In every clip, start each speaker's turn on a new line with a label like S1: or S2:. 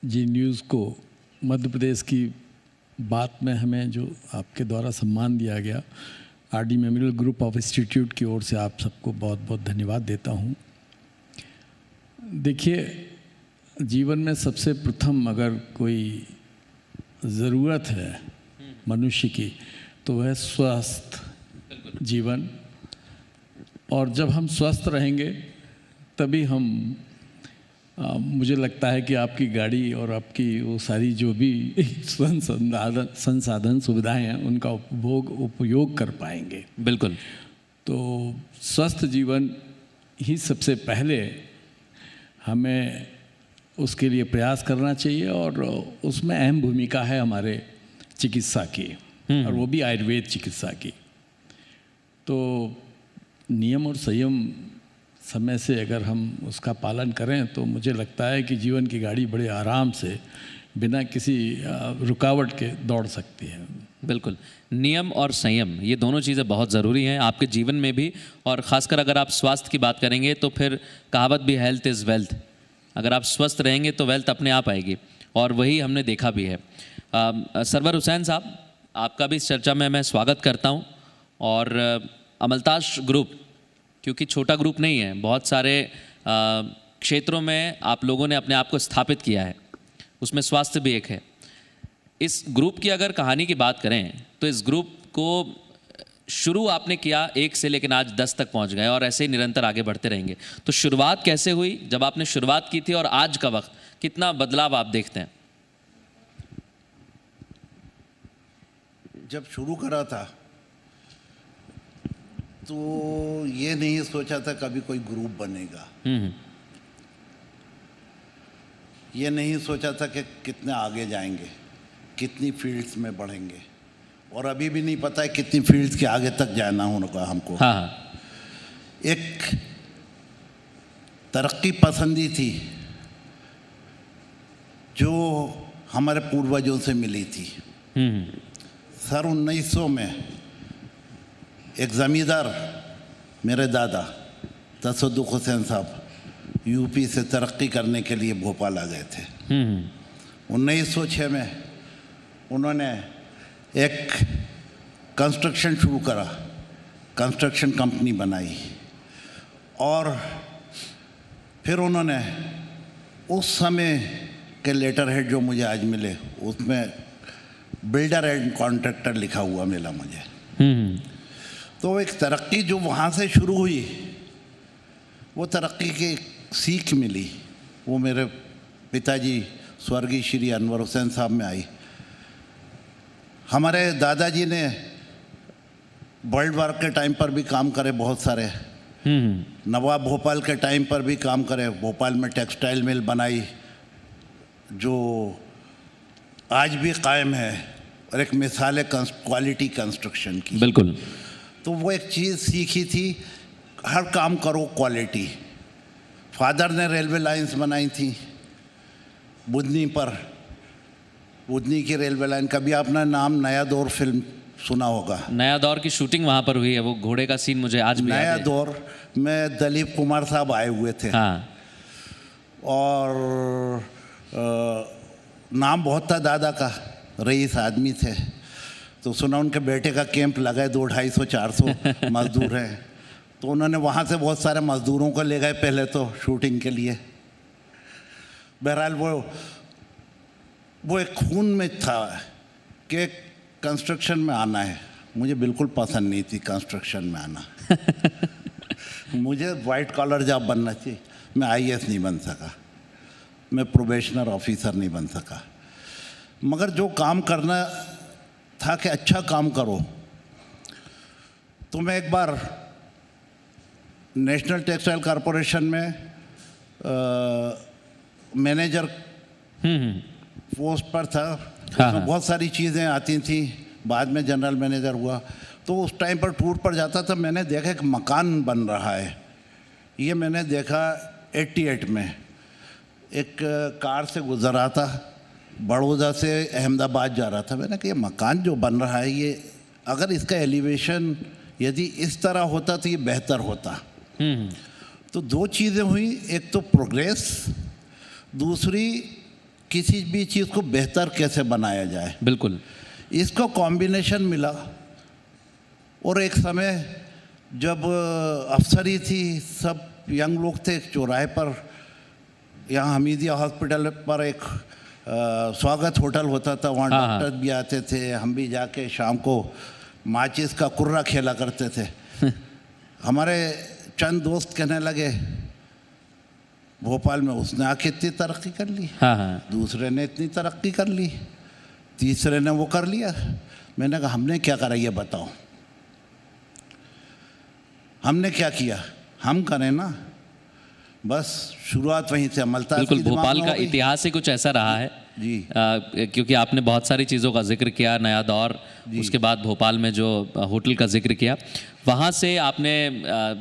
S1: जी news को मध्य प्रदेश की बात में हमें जो आपके द्वारा सम्मान दिया गया, RD memorial group of institute की ओर से आप सबको बहुत बहुत धन्यवाद देता हूँ। देखिए, जीवन में सबसे प्रथम अगर कोई ज़रूरत है मनुष्य की तो वह स्वस्थ जीवन, और जब हम स्वस्थ रहेंगे तभी हम मुझे लगता है कि आपकी गाड़ी और आपकी वो सारी जो भी संसाधन सुविधाएं हैं उनका उपयोग कर पाएंगे।
S2: बिल्कुल।
S1: तो स्वस्थ जीवन ही सबसे पहले हमें उसके लिए प्रयास करना चाहिए, और उसमें अहम भूमिका है हमारे चिकित्सा की, और वो भी आयुर्वेद चिकित्सा की। तो नियम और संयम समय से अगर हम उसका पालन करें तो मुझे लगता है कि जीवन की गाड़ी बड़े आराम से बिना किसी रुकावट के दौड़ सकती है।
S2: बिल्कुल, नियम और संयम ये दोनों चीज़ें बहुत ज़रूरी हैं आपके जीवन में भी, और ख़ासकर अगर आप स्वास्थ्य की बात करेंगे तो फिर कहावत भी हेल्थ इज़ वेल्थ। अगर आप स्वस्थ रहेंगे तो वेल्थ अपने आप आएगी, और वही हमने देखा भी है। सरवर हुसैन साहब, आपका भी इस चर्चा में मैं स्वागत करता हूँ। और अमलताज ग्रुप क्योंकि छोटा ग्रुप नहीं है, बहुत सारे क्षेत्रों में आप लोगों ने अपने आप को स्थापित किया है, उसमें स्वास्थ्य भी एक है। इस ग्रुप की अगर कहानी की बात करें तो इस ग्रुप को शुरू आपने किया 1 से लेकिन आज 10 तक पहुंच गए, और ऐसे ही निरंतर आगे बढ़ते रहेंगे। तो शुरुआत कैसे हुई, जब आपने शुरुआत की थी, और आज का वक्त कितना बदलाव आप देखते हैं?
S3: जब शुरू करा था तो ये नहीं सोचा था कभी कोई ग्रुप बनेगा। ये नहीं सोचा था कि कितने आगे जाएंगे, कितनी फील्ड्स में बढ़ेंगे, और अभी भी नहीं पता है कितनी फील्ड्स के आगे तक जाना होगा हमको।
S2: हाँ।
S3: एक तरक्की पसंदी थी जो हमारे पूर्वजों से मिली थी। सन 1900 में एक ज़मींदार, मेरे दादा तसद्दुक़ हुसैन साहब, यूपी से तरक्की करने के लिए भोपाल आ गए थे। 1906 में उन्होंने एक कंस्ट्रक्शन शुरू करा, कंस्ट्रक्शन कंपनी बनाई, और फिर उन्होंने उस समय के लेटर हेड जो मुझे आज मिले उसमें बिल्डर एंड कॉन्ट्रैक्टर लिखा हुआ मिला मुझे। तो एक तरक्की जो वहाँ से शुरू हुई, वो तरक्की की सीख मिली, वो मेरे पिताजी स्वर्गीय श्री अनवर हुसैन साहब में आई। हमारे दादाजी ने वर्ल्ड वार के टाइम पर भी काम करे बहुत सारे, नवाब भोपाल के टाइम पर भी काम करे, भोपाल में टेक्सटाइल मिल बनाई जो आज भी कायम है, और एक मिसाल है क्वालिटी कंस्ट्रक्शन की।
S2: बिल्कुल।
S3: तो वो एक चीज़ सीखी थी, हर काम करो क्वालिटी। फादर ने रेलवे लाइंस बनाई थी बुधनी पर, बुधनी की रेलवे लाइन। कभी आपने नाम नया दौर फिल्म सुना होगा?
S2: नया दौर की शूटिंग वहाँ पर हुई है, वो घोड़े का सीन मुझे आज भी याद है।
S3: नया दौर में दिलीप कुमार साहब आए हुए थे।
S2: हाँ।
S3: और नाम बहुत था दादा का, रईस आदमी थे। तो सुना उनके बेटे का कैंप लगा है, 200, 250, 400 मजदूर हैं। तो उन्होंने वहाँ से बहुत सारे मजदूरों को ले गए पहले तो शूटिंग के लिए। बहरहाल वो एक खून में था कि कंस्ट्रक्शन में आना है। मुझे बिल्कुल पसंद नहीं थी कंस्ट्रक्शन में आना। मुझे वाइट कॉलर जॉब बनना चाहिए। मैं IAS नहीं बन सका, मैं प्रोबेशनर ऑफिसर नहीं बन सका, मगर जो काम करना था कि अच्छा काम करो। तो मैं एक बार नेशनल टेक्सटाइल कॉरपोरेशन में मैनेजर पोस्ट पर था। उसमें बहुत सारी चीज़ें आती थी, बाद में जनरल मैनेजर हुआ। तो उस टाइम पर टूर पर जाता था, मैंने देखा एक मकान बन रहा है। ये मैंने देखा 88 में, एक कार से गुजर रहा था, बड़ौदा से अहमदाबाद जा रहा था। मैंने कहा ये मकान जो बन रहा है, ये अगर इसका एलिवेशन यदि इस तरह होता तो ये बेहतर होता। तो दो चीज़ें हुई, एक तो प्रोग्रेस, दूसरी किसी भी चीज़ को बेहतर कैसे बनाया जाए,
S2: बिल्कुल।
S3: इसको कॉम्बिनेशन मिला। और एक समय जब अफसरी थी, सब यंग लोग थे, चौराहे पर यहाँ हमीदिया हॉस्पिटल पर एक स्वागत होटल होता था, वहाँ डॉक्टर भी आते थे, हम भी जाके शाम को माचिस का कुर्रा खेला करते थे। हमारे चंद दोस्त कहने लगे भोपाल में उसने आके इतनी तरक्की कर ली, दूसरे ने इतनी तरक्की कर ली, तीसरे ने वो कर लिया। मैंने कहा हमने क्या करा ये बताओ, हमने क्या किया, हम करें ना। बस शुरुआत वहीं से मलता।
S2: बिल्कुल, भोपाल का इतिहास ही कुछ ऐसा रहा है
S3: जी,
S2: क्योंकि आपने बहुत सारी चीज़ों का जिक्र किया, नया दौर, उसके बाद भोपाल में जो होटल का जिक्र किया, वहाँ से आपने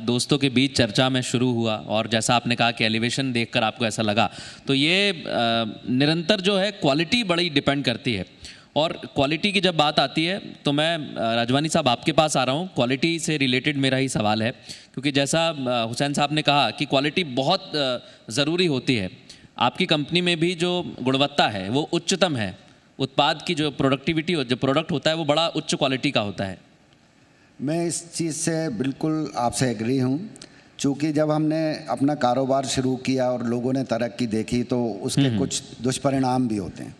S2: दोस्तों के बीच चर्चा में शुरू हुआ, और जैसा आपने कहा कि एलिवेशन देखकर आपको ऐसा लगा, तो ये निरंतर जो है क्वालिटी बड़ी डिपेंड करती है। और क्वालिटी की जब बात आती है तो मैं राजवानी साहब आपके पास आ रहा हूँ, क्वालिटी से रिलेटेड मेरा ही सवाल है, क्योंकि जैसा हुसैन साहब ने कहा कि क्वालिटी बहुत ज़रूरी होती है। आपकी कंपनी में भी जो गुणवत्ता है वो उच्चतम है, उत्पाद की जो प्रोडक्टिविटी जो प्रोडक्ट होता है वो बड़ा उच्च क्वालिटी का होता है।
S4: मैं इस चीज़ से बिल्कुल आपसे एग्री हूँ, चूँकि जब हमने अपना कारोबार शुरू किया और लोगों ने तरक्की देखी तो उसके कुछ दुष्परिणाम भी होते हैं।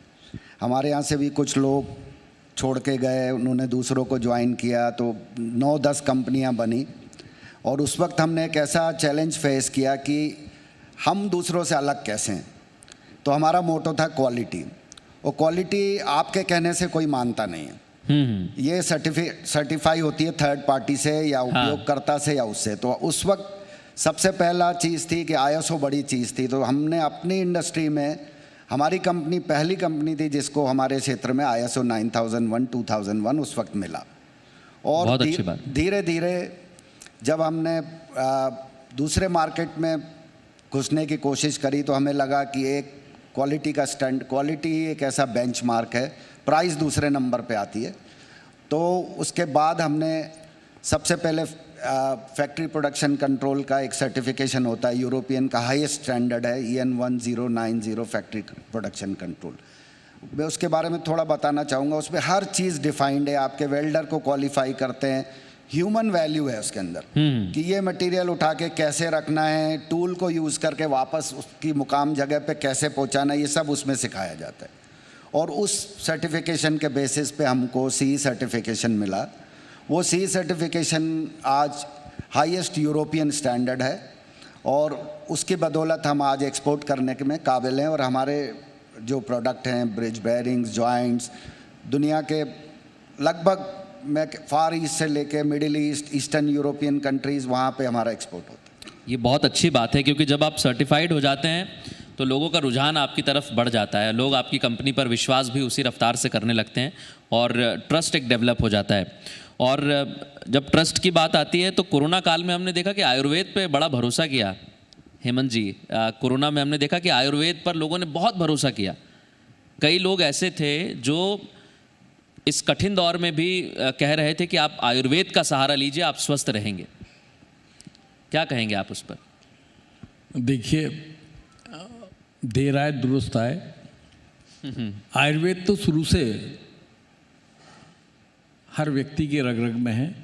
S4: हमारे यहाँ से भी कुछ लोग छोड़ के गए, उन्होंने दूसरों को ज्वाइन किया, तो 9-10 कंपनियाँ बनी। और उस वक्त हमने एक ऐसा चैलेंज फेस किया कि हम दूसरों से अलग कैसे हैं। तो हमारा मोटो था क्वालिटी, और क्वालिटी आपके कहने से कोई मानता नहीं है, ये सर्टिफाई होती है थर्ड पार्टी से या उपयोगकर्ता से या उससे। तो उस वक्त सबसे पहला चीज़ थी कि ISO बड़ी चीज़ थी, तो हमने अपनी इंडस्ट्री में, हमारी कंपनी पहली कंपनी थी जिसको हमारे क्षेत्र में ISO 9001 2001 उस वक्त मिला। और धीरे धीरे जब हमने दूसरे मार्केट में घुसने की कोशिश करी तो हमें लगा कि एक क्वालिटी का क्वालिटी एक ऐसा बेंचमार्क है, प्राइस दूसरे नंबर पे आती है। तो उसके बाद हमने सबसे पहले फैक्ट्री प्रोडक्शन कंट्रोल का एक सर्टिफिकेशन होता है, यूरोपियन का हाईएस्ट स्टैंडर्ड है EN 1090 फैक्ट्री प्रोडक्शन कंट्रोल। मैं उसके बारे में थोड़ा बताना चाहूँगा। उसमें हर चीज़ डिफाइंड है, आपके वेल्डर को क्वालिफाई करते हैं, ह्यूमन वैल्यू है उसके अंदर कि ये मटेरियल उठा के कैसे रखना है, टूल को यूज़ करके वापस उसकी मुकाम जगह पे कैसे पहुँचाना, ये सब उसमें सिखाया जाता है। और उस सर्टिफिकेशन के बेसिस पे हमको CE सर्टिफिकेशन मिला। वो CE सर्टिफिकेशन आज हाईएस्ट यूरोपियन स्टैंडर्ड है, और उसकी बदौलत हम आज एक्सपोर्ट करने के में काबिल हैं। और हमारे जो प्रोडक्ट हैं, ब्रिज बेयरिंग्स, जॉइंट्स, दुनिया के लगभग मैं फार ईस्ट से लेके middle east, eastern European countries, वहाँ पे हमारा एक्सपोर्ट होता है।
S2: ये बहुत अच्छी बात है, क्योंकि जब आप सर्टिफाइड हो जाते हैं तो लोगों का रुझान आपकी तरफ बढ़ जाता है, लोग आपकी कंपनी पर विश्वास भी उसी रफ्तार से करने लगते हैं, और ट्रस्ट एक डेवलप हो जाता है। और जब ट्रस्ट की बात आती है तो कोरोना काल में हमने देखा कि आयुर्वेद पे बड़ा भरोसा किया। हेमंत जी, कोरोना में हमने देखा कि आयुर्वेद पर लोगों ने बहुत भरोसा किया। कई लोग ऐसे थे जो इस कठिन दौर में भी कह रहे थे कि आप आयुर्वेद का सहारा लीजिए, आप स्वस्थ रहेंगे। क्या कहेंगे आप उस पर?
S1: देखिए, देर आए दुरुस्त आए। आयुर्वेद तो शुरू से हर व्यक्ति के रग रग में है,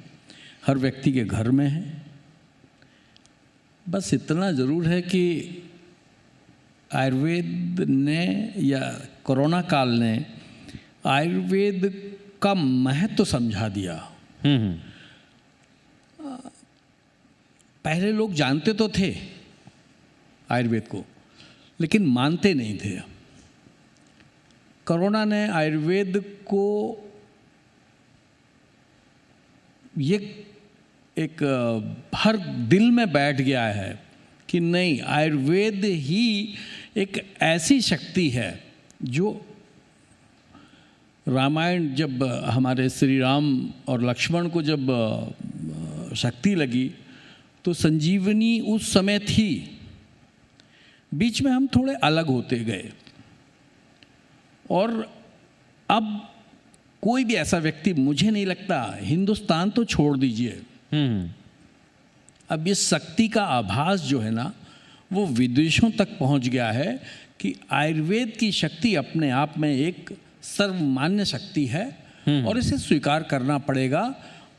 S1: हर व्यक्ति के घर में है। बस इतना ज़रूर है कि आयुर्वेद ने या कोरोना काल ने आयुर्वेद का महत्व समझा दिया। पहले लोग जानते तो थे आयुर्वेद को, लेकिन मानते नहीं थे। कोरोना ने आयुर्वेद को ये एक हर दिल में बैठ गया है कि नहीं, आयुर्वेद ही एक ऐसी शक्ति है जो रामायण जब हमारे श्री राम और लक्ष्मण को जब शक्ति लगी तो संजीवनी उस समय थी। बीच में हम थोड़े अलग होते गए, और अब कोई भी ऐसा व्यक्ति, मुझे नहीं लगता, हिंदुस्तान तो छोड़ दीजिए, अब इस शक्ति का आभास जो है ना वो विदेशों तक पहुंच गया है कि आयुर्वेद की शक्ति अपने आप में एक सर्वमान्य शक्ति है और इसे स्वीकार करना पड़ेगा,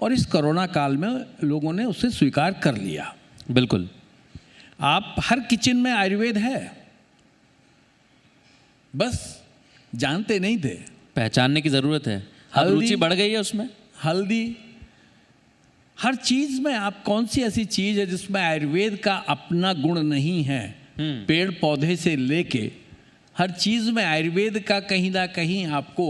S1: और इस कोरोना काल में लोगों ने उसे स्वीकार कर लिया।
S2: बिल्कुल।
S1: आप हर किचन में आयुर्वेद है, बस जानते नहीं थे।
S2: पहचानने की ज़रूरत है। अब रुचि बढ़ गई है उसमें।
S1: हल्दी, हर चीज में आप कौन सी ऐसी चीज है जिसमें आयुर्वेद का अपना गुण नहीं है? पेड़ पौधे से लेके हर चीज में आयुर्वेद का कहीं ना कहीं आपको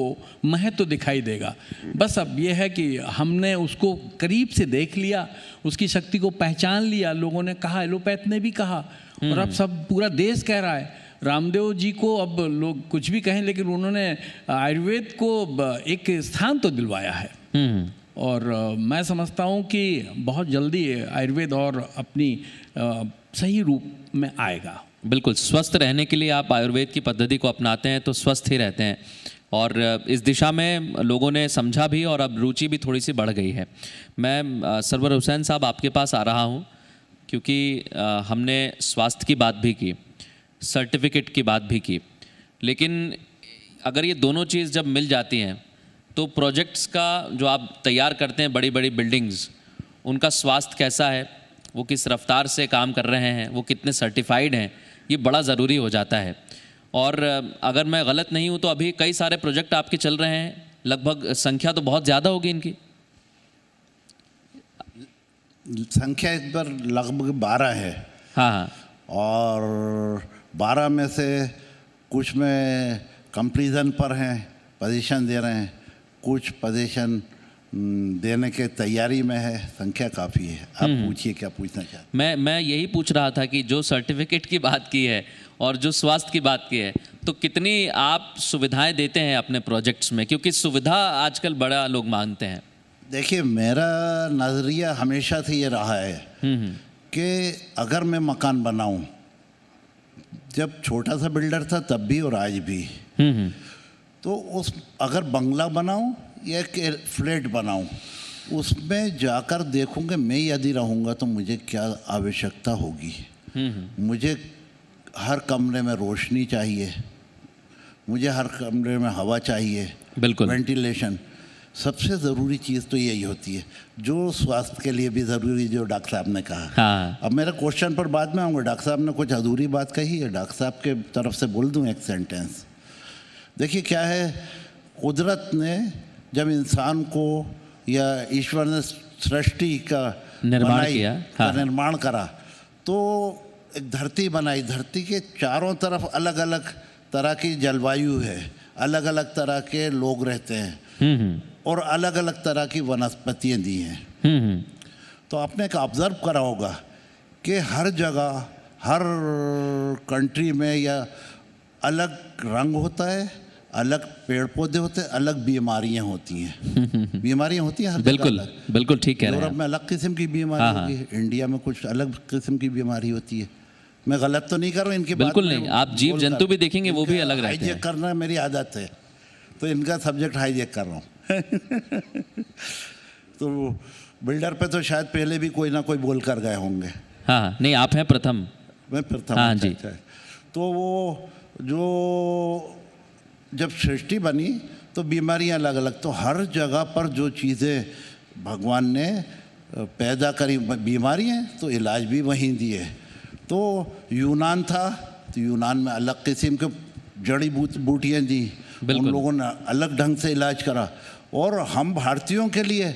S1: महत्व दिखाई देगा। बस अब यह है कि हमने उसको करीब से देख लिया, उसकी शक्ति को पहचान लिया। लोगों ने कहा, एलोपैथ ने भी कहा, और अब सब पूरा देश कह रहा है। रामदेव जी को अब लोग कुछ भी कहें, लेकिन उन्होंने आयुर्वेद को एक स्थान तो दिलवाया है। और मैं समझता हूँ कि बहुत जल्दी आयुर्वेद और अपनी सही रूप में आएगा।
S2: बिल्कुल। स्वस्थ रहने के लिए आप आयुर्वेद की पद्धति को अपनाते हैं तो स्वस्थ ही रहते हैं, और इस दिशा में लोगों ने समझा भी और अब रुचि भी थोड़ी सी बढ़ गई है। मैं सरवर हुसैन साहब आपके पास आ रहा हूँ क्योंकि हमने स्वास्थ्य की बात भी की, सर्टिफिकेट की बात भी की, लेकिन अगर ये दोनों चीज़ जब मिल जाती हैं तो प्रोजेक्ट्स का जो आप तैयार करते हैं, बड़ी बड़ी बिल्डिंग्स, उनका स्वास्थ्य कैसा है, वो किस रफ्तार से काम कर रहे हैं, वो कितने सर्टिफाइड हैं, ये बड़ा ज़रूरी हो जाता है। और अगर मैं गलत नहीं हूँ तो अभी कई सारे प्रोजेक्ट आपके चल रहे हैं, लगभग संख्या तो बहुत ज़्यादा होगी इनकी।
S3: संख्या इस पर लगभग 12 है।
S2: हाँ हाँ।
S3: और 12 में से कुछ में कंप्लीजन पर हैं, पोजीशन दे रहे हैं, कुछ पोजीशन देने के तैयारी में है। संख्या काफ़ी है। आप पूछिए क्या पूछना चाहते हैं।
S2: मैं यही पूछ रहा था कि जो सर्टिफिकेट की बात की है और जो स्वास्थ्य की बात की है, तो कितनी आप सुविधाएं देते हैं अपने प्रोजेक्ट्स में, क्योंकि सुविधा आजकल बड़ा लोग मांगते हैं।
S3: देखिए, मेरा नज़रिया हमेशा से ये रहा है कि अगर मैं मकान बनाऊं, जब छोटा सा बिल्डर था तब भी और आज भी, तो उस अगर बंगला बनाऊं या एक फ्लैट बनाऊं, उसमें जाकर देखूंगा मैं यदि रहूंगा तो मुझे क्या आवश्यकता होगी। मुझे हर कमरे में रोशनी चाहिए, मुझे हर कमरे में हवा चाहिए,
S2: बिल्कुल,
S3: वेंटिलेशन। सबसे ज़रूरी चीज़ तो यही होती है, जो स्वास्थ्य के लिए भी ज़रूरी, जो डॉक्टर साहब ने कहा।
S2: हाँ।
S3: अब मेरे क्वेश्चन पर बाद में आऊँगा। डॉक्टर साहब ने कुछ अधूरी बात कही है, डॉक्टर साहब के तरफ से बोल दूँ एक सेंटेंस। देखिए क्या है, कुदरत ने जब इंसान को या ईश्वर ने सृष्टि का
S2: निर्माण किया, हाँ,
S3: निर्माण करा, तो एक धरती बनाई। धरती के चारों तरफ अलग अलग तरह की जलवायु है, अलग अलग तरह के लोग रहते हैं और अलग अलग तरह की वनस्पतियाँ दी हैं। तो आपने एक ऑब्जर्व करा होगा कि हर जगह, हर कंट्री में या अलग रंग होता है, अलग पेड़ पौधे होते हैं, अलग बीमारियां होती हैं। बीमारियां होती हैं हर जगह।
S2: बिल्कुल बिल्कुल ठीक कह रहे हैं।
S3: यूरोप में अलग किस्म की बीमारी होती है, इंडिया में कुछ अलग किस्म की बीमारी होती है। मैं गलत तो नहीं कर रहा हूँ इनकी बात।
S2: बिल्कुल नहीं, आप जीव जंतु भी देखेंगे वो भी अलग रहते हैं।
S3: हाईजेक करना मेरी आदत है, तो इनका सब्जेक्ट हाईजेक कर रहा हूँ। तो बिल्डर पे तो शायद पहले भी कोई ना कोई बोल कर गए होंगे।
S2: हाँ, नहीं आप हैं प्रथम।
S3: मैं प्रथम।
S2: हाँ जी।
S3: तो वो जो जब सृष्टि बनी तो बीमारियां अलग अलग, तो हर जगह पर जो चीज़ें भगवान ने पैदा करी बीमारियां, तो इलाज भी वहीं दिए। तो यूनान था, तो यूनान में अलग किस्म के जड़ी बूटियाँ दी, उन लोगों ने अलग ढंग से इलाज करा। और हम भारतीयों के लिए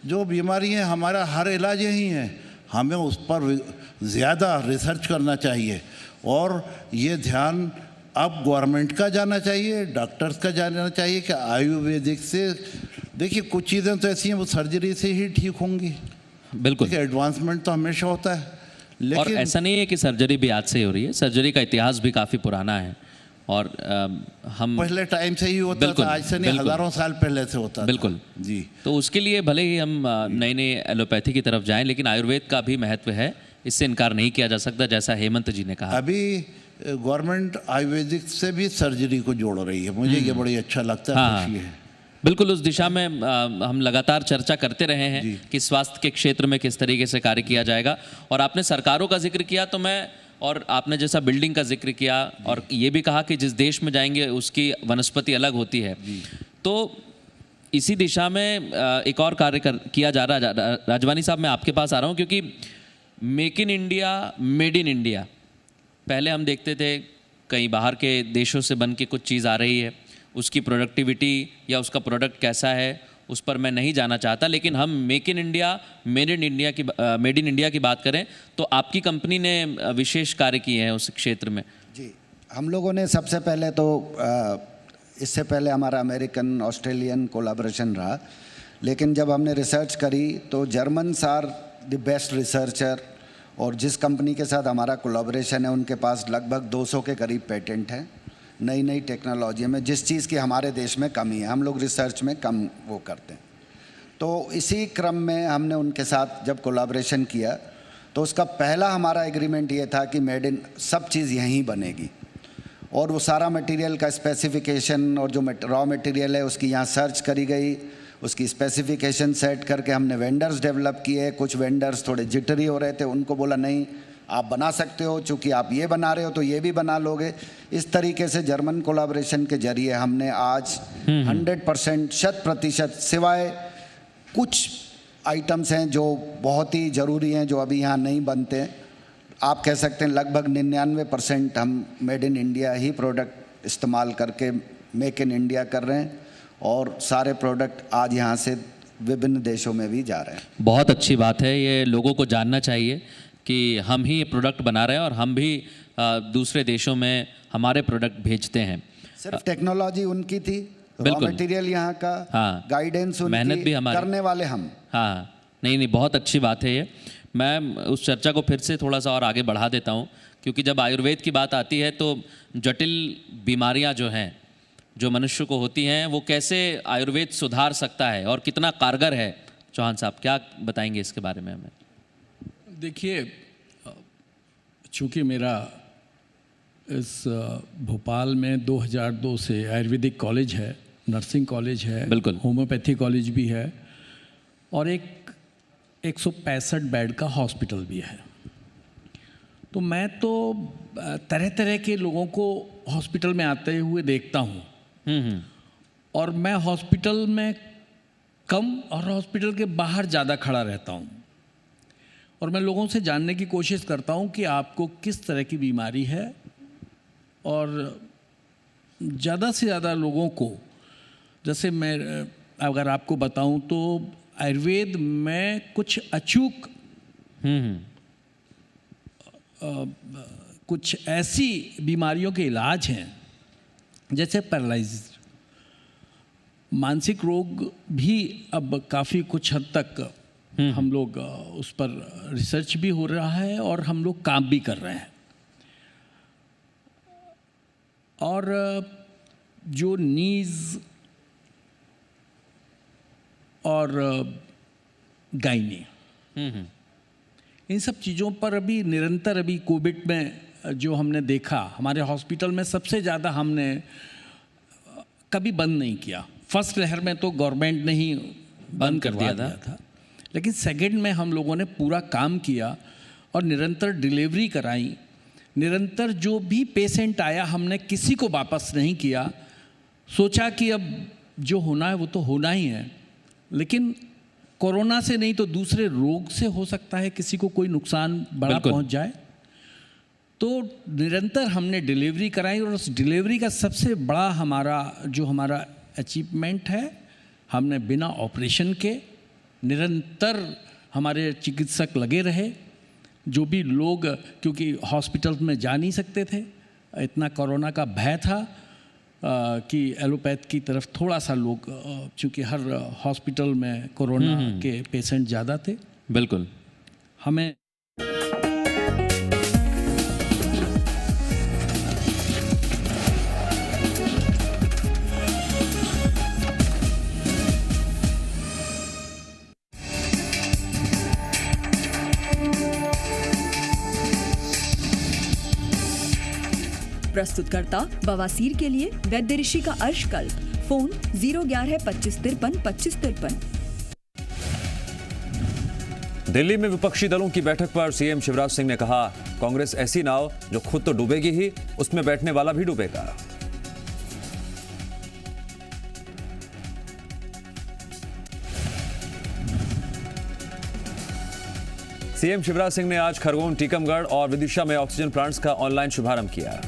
S3: जो बीमारी है, हमारा हर इलाज यही है, हमें उस पर ज़्यादा रिसर्च करना चाहिए। और ये ध्यान अब गवर्नमेंट का जाना चाहिए, डॉक्टर्स का जाना चाहिए कि आयुर्वेदिक से, देखिए कुछ चीज़ें तो ऐसी हैं वो सर्जरी से ही ठीक होंगी।
S2: बिल्कुल,
S3: एडवांसमेंट तो हमेशा होता है, लेकिन
S2: और ऐसा नहीं है कि सर्जरी भी आज से ही हो रही है। सर्जरी का इतिहास भी काफ़ी पुराना है और हम
S3: पहले टाइम से ही होता था, आज से नहीं, हज़ारों साल पहले से होता था।
S2: बिल्कुल जी। तो उसके लिए भले ही हम नई नई एलोपैथी की तरफ जाएं, लेकिन आयुर्वेद का भी महत्व है, इससे इनकार नहीं किया जा सकता, जैसा हेमंत जी ने कहा।
S3: अभी गवर्नमेंट आयुर्वेदिक से भी सर्जरी को जोड़ रही है, मुझे ये बड़ी अच्छा लगता है, खुशी है।
S2: बिल्कुल, उस दिशा में हम लगातार चर्चा करते रहे हैं कि स्वास्थ्य के क्षेत्र में किस तरीके से कार्य किया जाएगा। और आपने सरकारों का जिक्र किया, तो मैं और आपने जैसा बिल्डिंग का जिक्र किया और ये भी कहा कि जिस देश में जाएंगे उसकी वनस्पति अलग होती है, तो इसी दिशा में एक और कार्य किया जा रहा है। राजवानी साहब, मैं आपके पास आ रहा हूँ क्योंकि make in India, made in India, पहले हम देखते थे कहीं बाहर के देशों से बन के कुछ चीज़ आ रही है, उसकी प्रोडक्टिविटी या उसका प्रोडक्ट कैसा है उस पर मैं नहीं जाना चाहता, लेकिन हम make in India, made in India की बात करें तो आपकी कंपनी ने विशेष कार्य किए हैं उस क्षेत्र में।
S4: जी, हम लोगों ने सबसे पहले तो इससे पहले हमारा अमेरिकन ऑस्ट्रेलियन कोलैबोरेशन रहा, लेकिन जब हमने रिसर्च करी तो Germans are the best researcher, और जिस कंपनी के साथ हमारा कोलैबोरेशन है उनके पास लगभग 200 के करीब पेटेंट हैं नई नई टेक्नोलॉजी में, जिस चीज़ की हमारे देश में कमी है, हम लोग रिसर्च में कम वो करते हैं। तो इसी क्रम में हमने उनके साथ जब कोलैबोरेशन किया तो उसका पहला हमारा एग्रीमेंट ये था कि मेड इन सब चीज़ यहीं बनेगी, और वो सारा मटेरियल का स्पेसिफिकेशन और जो रॉ मटेरियल है उसकी यहाँ सर्च करी गई, उसकी स्पेसिफिकेशन सेट करके हमने वेंडर्स डेवलप किए। कुछ वेंडर्स थोड़े जिटरी हो रहे थे, उनको बोला नहीं आप बना सकते हो, चूँकि आप ये बना रहे हो तो ये भी बना लोगे। इस तरीके से जर्मन कोलैबोरेशन के जरिए हमने आज 100% 100%, सिवाय कुछ आइटम्स हैं जो बहुत ही ज़रूरी हैं जो अभी यहाँ नहीं बनते, आप कह सकते हैं लगभग 99% हम made in India he product इस्तेमाल करके मेक इन इंडिया कर रहे हैं, और सारे प्रोडक्ट आज यहाँ से विभिन्न देशों में भी जा रहे हैं।
S2: बहुत अच्छी बात है, ये लोगों को जानना चाहिए कि हम ही ये प्रोडक्ट बना रहे हैं और हम भी दूसरे देशों में हमारे प्रोडक्ट भेजते हैं।
S4: सिर्फ टेक्नोलॉजी उनकी थी, रॉ मटेरियल यहाँ का,
S2: हाँ,
S4: गाइडेंस उनकी,
S2: मेहनत भी हमारी,
S4: करने वाले हम।
S2: हाँ, नहीं, बहुत अच्छी बात है ये। मैं उस चर्चा को फिर से थोड़ा सा और आगे बढ़ा देता हूँ, क्योंकि जब आयुर्वेद की बात आती है तो जटिल बीमारियाँ जो हैं, जो मनुष्य को होती हैं, वो कैसे आयुर्वेद सुधार सकता है और कितना कारगर है। चौहान साहब क्या बताएंगे इसके बारे में हमें?
S1: देखिए, चूँकि मेरा इस भोपाल में 2002 से आयुर्वेदिक कॉलेज है, नर्सिंग कॉलेज है,
S2: बिल्कुल,
S1: होम्योपैथी कॉलेज भी है, और एक 165 बेड का हॉस्पिटल भी है, तो मैं तो तरह तरह के लोगों को हॉस्पिटल में आते हुए देखता हूँ, और मैं हॉस्पिटल में कम और हॉस्पिटल के बाहर ज़्यादा खड़ा रहता हूँ, और मैं लोगों से जानने की कोशिश करता हूँ कि आपको किस तरह की बीमारी है, और ज़्यादा से ज़्यादा लोगों को, जैसे मैं अगर आपको बताऊँ तो आयुर्वेद में कुछ अचूक कुछ ऐसी बीमारियों के इलाज हैं, जैसे पैरालिसिस, मानसिक रोग भी अब काफ़ी कुछ हद तक हम लोग उस पर रिसर्च भी हो रहा है और हम लोग काम भी कर रहे हैं। और जो नीज़ और गायनी, इन सब चीज़ों पर अभी निरंतर, अभी कोविड में जो हमने देखा, हमारे हॉस्पिटल में सबसे ज़्यादा हमने कभी बंद नहीं किया। फर्स्ट लहर में तो गवर्नमेंट ने ही बंद कर दिया था, लेकिन सेकंड में हम लोगों ने पूरा काम किया और निरंतर डिलीवरी कराई। निरंतर जो भी पेशेंट आया हमने किसी को वापस नहीं किया, सोचा कि अब जो होना है वो तो होना ही है, लेकिन कोरोना से नहीं तो दूसरे रोग से हो सकता है किसी को कोई नुकसान बड़ा पहुंच जाए, तो निरंतर हमने डिलीवरी कराई। और उस डिलीवरी का सबसे बड़ा हमारा अचीवमेंट है, हमने बिना ऑपरेशन के निरंतर हमारे चिकित्सक लगे रहे। जो भी लोग, क्योंकि हॉस्पिटल में जा नहीं सकते थे, इतना कोरोना का भय था कि एलोपैथ की तरफ थोड़ा सा लोग, चूँकि हर हॉस्पिटल में कोरोना के पेशेंट ज़्यादा थे।
S2: बिल्कुल,
S1: हमें
S5: प्रस्तुतकर्ता बवासीर के लिए वैद्य ऋषि का अर्शकल्प। फोन 011 2553 2553।
S6: दिल्ली में विपक्षी दलों की बैठक पर सीएम शिवराज सिंह ने कहा, कांग्रेस ऐसी नाव जो खुद तो डूबेगी ही, उसमें बैठने वाला भी डूबेगा। सीएम शिवराज सिंह ने आज खरगोन, टीकमगढ़ और विदिशा में ऑक्सीजन प्लांट्स का ऑनलाइन शुभारंभ किया।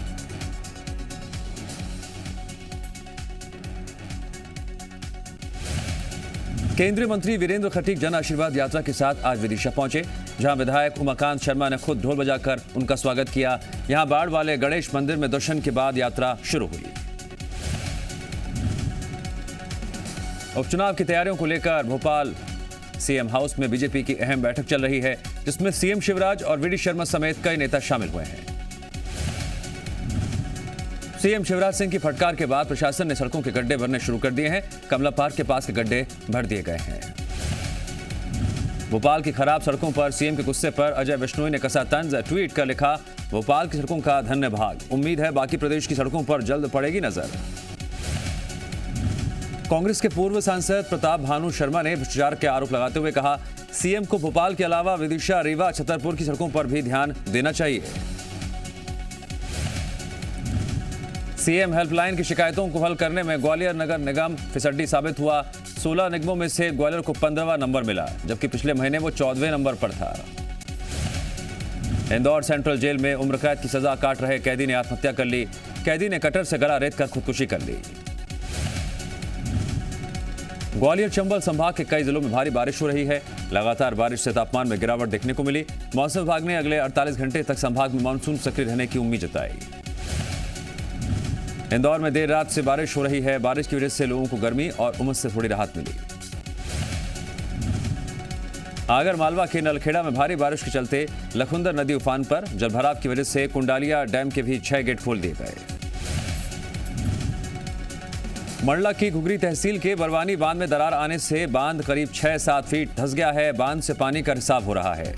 S6: केंद्रीय मंत्री वीरेंद्र खटीक जन आशीर्वाद यात्रा के साथ आज विदिशा पहुंचे, जहां विधायक उमाकांत शर्मा ने खुद ढोल बजाकर उनका स्वागत किया। यहां बाढ़ वाले गणेश मंदिर में दर्शन के बाद यात्रा शुरू हुई। उपचुनाव की तैयारियों को लेकर भोपाल सीएम हाउस में बीजेपी की अहम बैठक चल रही है, जिसमें सीएम शिवराज और वीडी शर्मा समेत कई नेता शामिल हुए हैं। सीएम शिवराज सिंह की फटकार के बाद प्रशासन ने सड़कों के गड्ढे भरने शुरू कर दिए हैं। कमला पार्क के पास के गड्ढे भर दिए गए हैं। भोपाल की खराब सड़कों पर सीएम के गुस्से पर अजय बिश्नोई ने कसा तंज, ट्वीट कर लिखा, भोपाल की सड़कों का धन्य भाग, उम्मीद है बाकी प्रदेश की सड़कों पर जल्द पड़ेगी नजर। कांग्रेस के पूर्व सांसद प्रताप भानु शर्मा ने भ्रष्टाचार के आरोप लगाते हुए कहा, सीएम को भोपाल के अलावा विदिशा, रीवा, छतरपुर की सड़कों पर भी ध्यान देना चाहिए। सीएम हेल्पलाइन की शिकायतों को हल करने में ग्वालियर नगर निगम फिसड्डी साबित हुआ। 16 निगमों में से ग्वालियर को 15वां नंबर मिला, जबकि पिछले महीने वो 14वें नंबर पर था। इंदौर सेंट्रल जेल में उम्र कैद की सजा काट रहे कैदी ने आत्महत्या कर ली। कैदी ने कटर से गला रेत कर खुदकुशी कर ली। ग्वालियर चंबल संभाग के कई जिलों में भारी बारिश हो रही है। लगातार बारिश से तापमान में गिरावट देखने को मिली। मौसम विभाग ने अगले 48 घंटे तक संभाग में मानसून सक्रिय रहने की उम्मीद जताई। इंदौर में देर रात से बारिश हो रही है। बारिश की वजह से लोगों को गर्मी और उमस से थोड़ी राहत मिली। आगर मालवा के नलखेड़ा में भारी बारिश के चलते लखुंदर नदी उफान पर। जलभराव की वजह से कुंडालिया डैम के भी 6 गेट खोल दिए गए। मंडला की घुघरी तहसील के बरवानी बांध में दरार आने से बांध करीब 6-7 फीट धंस गया है। बांध से पानी का रिसाव हो रहा है।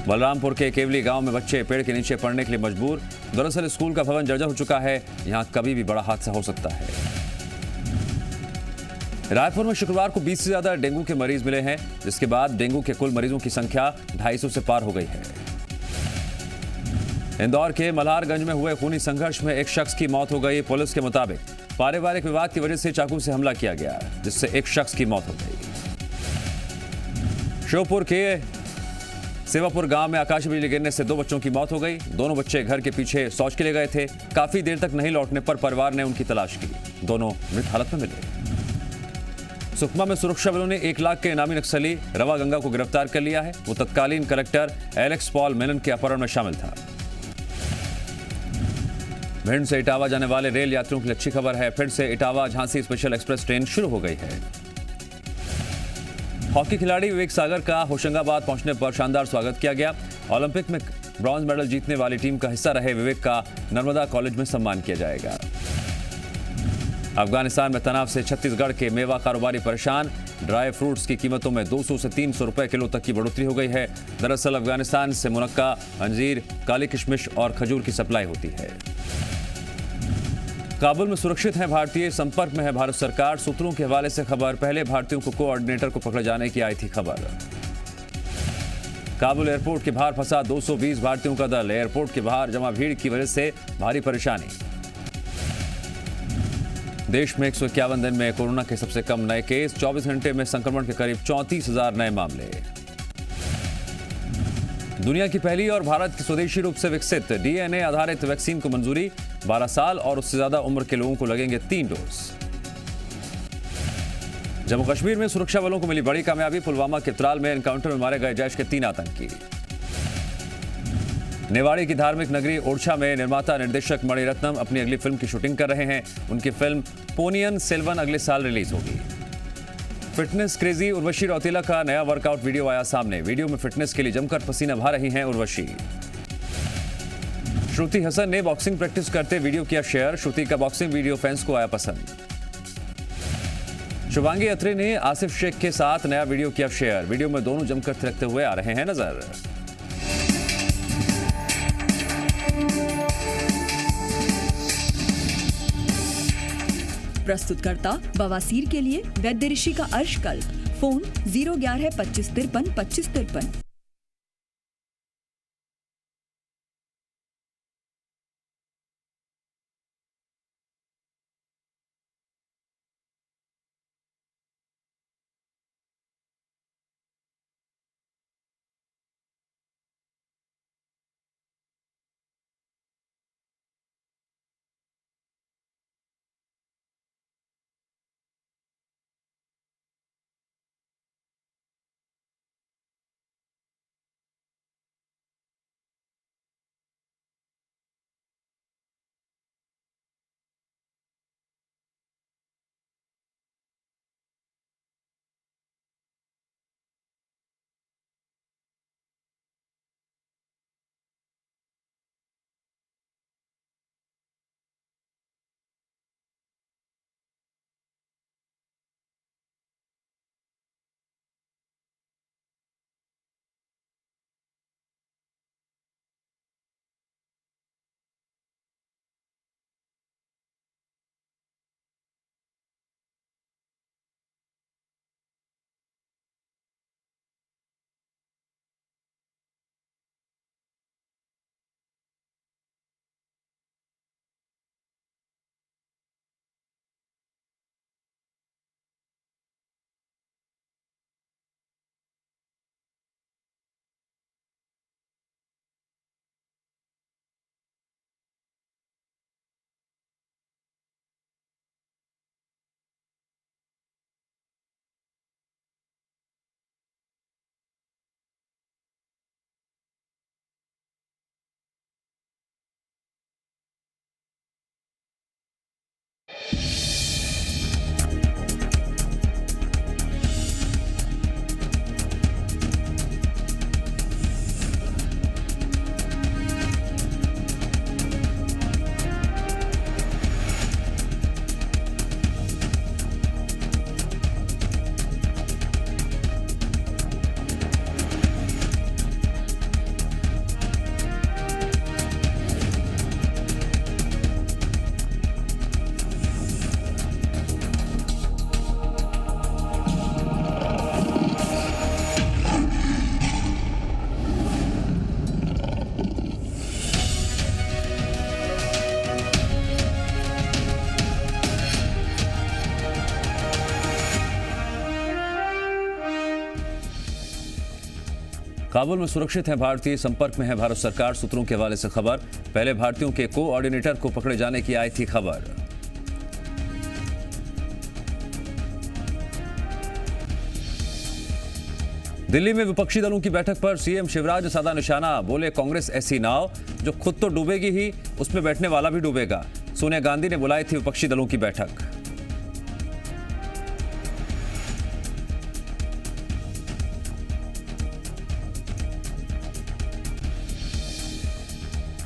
S6: बलरामपुर के केवली गांव में बच्चे पेड़ के नीचे पड़ने के लिए मजबूर। दरअसल स्कूल का भवन जर्जर हो चुका है। यहां कभी भी बड़ा हादसा हो सकता है। रायपुर में शुक्रवार को 20 से ज्यादा डेंगू के मरीज मिले हैं, जिसके बाद डेंगू के कुल मरीजों की संख्या 250 से पार हो गई है। इंदौर के मल्हारगंज में हुए खूनी संघर्ष में एक शख्स की मौत हो गई। पुलिस के मुताबिक पारिवारिक विवाद की वजह से चाकू से हमला किया गया, जिससे एक शख्स की मौत हो गई। श्योपुर के सेवापुर गांव में आकाशीय बिजली गिरने से 2 बच्चों की मौत हो गई। दोनों बच्चे घर के पीछे शौच के लिए गए थे। काफी देर तक नहीं लौटने पर परिवार ने उनकी तलाश की। दोनों मृत हालत में मिले। सुकमा में सुरक्षा बलों ने 1 लाख के इनामी नक्सली रवा गंगा को गिरफ्तार कर लिया है। वो तत्कालीन कलेक्टर एलेक्स पॉल मेनन के अपहरण में शामिल था। भिंड से इटावा जाने वाले रेल यात्रियों की अच्छी खबर है। फिर से Etawah Jhansi special express train शुरू हो गई है। हॉकी खिलाड़ी विवेक सागर का होशंगाबाद पहुंचने पर शानदार स्वागत किया गया। ओलंपिक में ब्रॉन्ज मेडल जीतने वाली टीम का हिस्सा रहे विवेक का नर्मदा कॉलेज में सम्मान किया जाएगा। अफगानिस्तान में तनाव से छत्तीसगढ़ के मेवा कारोबारी परेशान। ड्राई फ्रूट्स की कीमतों में 200 से 300 रुपए किलो तक की बढ़ोतरी हो गई है। दरअसल अफगानिस्तान से मुनक्का, अंजीर, काली किशमिश और खजूर की सप्लाई होती है। काबुल में सुरक्षित है भारतीय, संपर्क में है भारत सरकार। सूत्रों के हवाले से खबर। पहले भारतीयों को कोऑर्डिनेटर को पकड़े जाने की आई थी खबर। काबुल एयरपोर्ट के बाहर फंसा 220 भारतीयों का दल। एयरपोर्ट के बाहर जमा भीड़ की वजह से भारी परेशानी। देश में 151 दिन में कोरोना के सबसे कम नए केस। 24 घंटे में संक्रमण के करीब 34,000 नए मामले। दुनिया की पहली और भारत की स्वदेशी रूप से विकसित डीएनए आधारित वैक्सीन को मंजूरी। 12 साल और उससे ज्यादा उम्र के लोगों को लगेंगे 3 डोज। जम्मू कश्मीर में सुरक्षा बलों को मिली बड़ी कामयाबी। पुलवामा के त्राल में एनकाउंटर में मारे गए जैश के 3 आतंकी। नेवाड़ी की धार्मिक नगरी ओरछा में निर्माता निर्देशक मणिरत्नम अपनी अगली फिल्म की शूटिंग कर रहे हैं। उनकी फिल्म पोनियन सेल्वन अगले साल रिलीज होगी। फिटनेस क्रेजी उर्वशी रौतेला का नया वर्कआउट वीडियो आया सामने। वीडियो में फिटनेस के लिए जमकर पसीना बहा रही हैं उर्वशी। श्रुति हसन ने बॉक्सिंग प्रैक्टिस करते वीडियो किया शेयर। श्रुति का बॉक्सिंग वीडियो फैंस को आया पसंद। शुभांगी अत्रे ने आसिफ शेख के साथ नया वीडियो किया शेयर। वीडियो में दोनों जमकर थिरकते हुए आ रहे हैं नजर।
S5: प्रस्तुतकर्ता बवासीर के लिए वैद्य ऋषि का अर्शकल्प फोन 011 25 53 25 53।
S6: काबुल में सुरक्षित हैं भारतीय, संपर्क में है भारत सरकार। सूत्रों के हवाले से खबर। पहले भारतीयों के कोऑर्डिनेटर को पकड़े जाने की आई थी खबर। दिल्ली में विपक्षी दलों की बैठक पर सीएम शिवराज ने साधा निशाना। बोले कांग्रेस ऐसी नाव जो खुद तो डूबेगी ही, उसमें बैठने वाला भी डूबेगा। सोनिया गांधी ने बुलाई थी विपक्षी दलों की बैठक।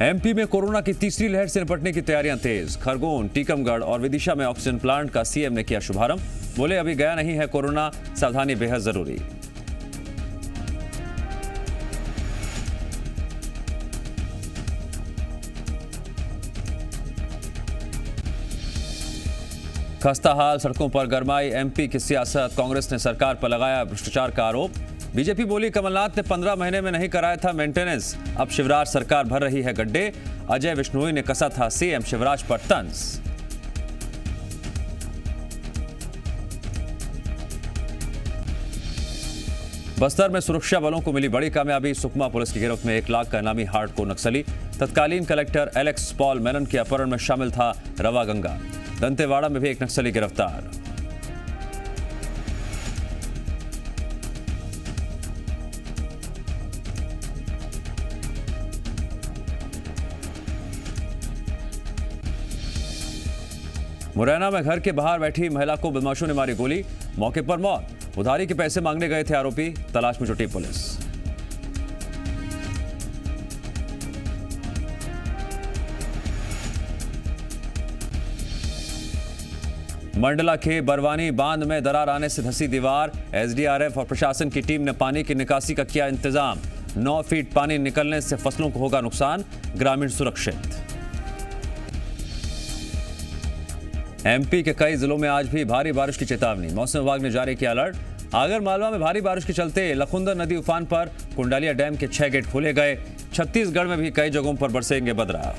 S6: एमपी में कोरोना की तीसरी लहर से निपटने की तैयारियां तेज। खरगोन, टीकमगढ़ और विदिशा में ऑक्सीजन प्लांट का सीएम ने किया शुभारंभ। बोले अभी गया नहीं है कोरोना, सावधानी बेहद जरूरी। खस्ता हाल, सड़कों पर गरमाई एमपी की सियासत। कांग्रेस ने सरकार पर लगाया भ्रष्टाचार का आरोप। बीजेपी बोली कमलनाथ ने 15 महीने में नहीं कराया था मेंटेनेंस, अब शिवराज सरकार भर रही है गड्ढे। अजय विश्नोई ने कसा था सीएम शिवराज पर तंज। बस्तर में सुरक्षा बलों को मिली बड़ी कामयाबी। सुकमा पुलिस की गिरफ्त में 1 लाख का इनामी हार्डकोर नक्सली। तत्कालीन कलेक्टर एलेक्स पॉल मेनन के अपहरण में शामिल था रवा गंगा। दंतेवाड़ा में भी एक नक्सली गिरफ्तार। मुरैना में घर के बाहर बैठी महिला को बदमाशों ने मारी गोली, मौके पर मौत। उधारी के पैसे मांगने गए थे आरोपी, तलाश में जुटी पुलिस। मंडला के बरवानी बांध में दरार आने से धंसी दीवार। एसडीआरएफ और प्रशासन की टीम ने पानी की निकासी का किया इंतजाम। 9 फीट पानी निकलने से फसलों को होगा नुकसान, ग्रामीण सुरक्षित। एमपी के कई जिलों में आज भी भारी बारिश की चेतावनी। मौसम विभाग ने जारी किया अलर्ट। आगर मालवा में भारी बारिश के चलते लखुंदर नदी उफान पर। कुंडालिया डैम के 6 गेट खोले गए। छत्तीसगढ़ में भी कई जगहों पर बरसेंगे बदरा।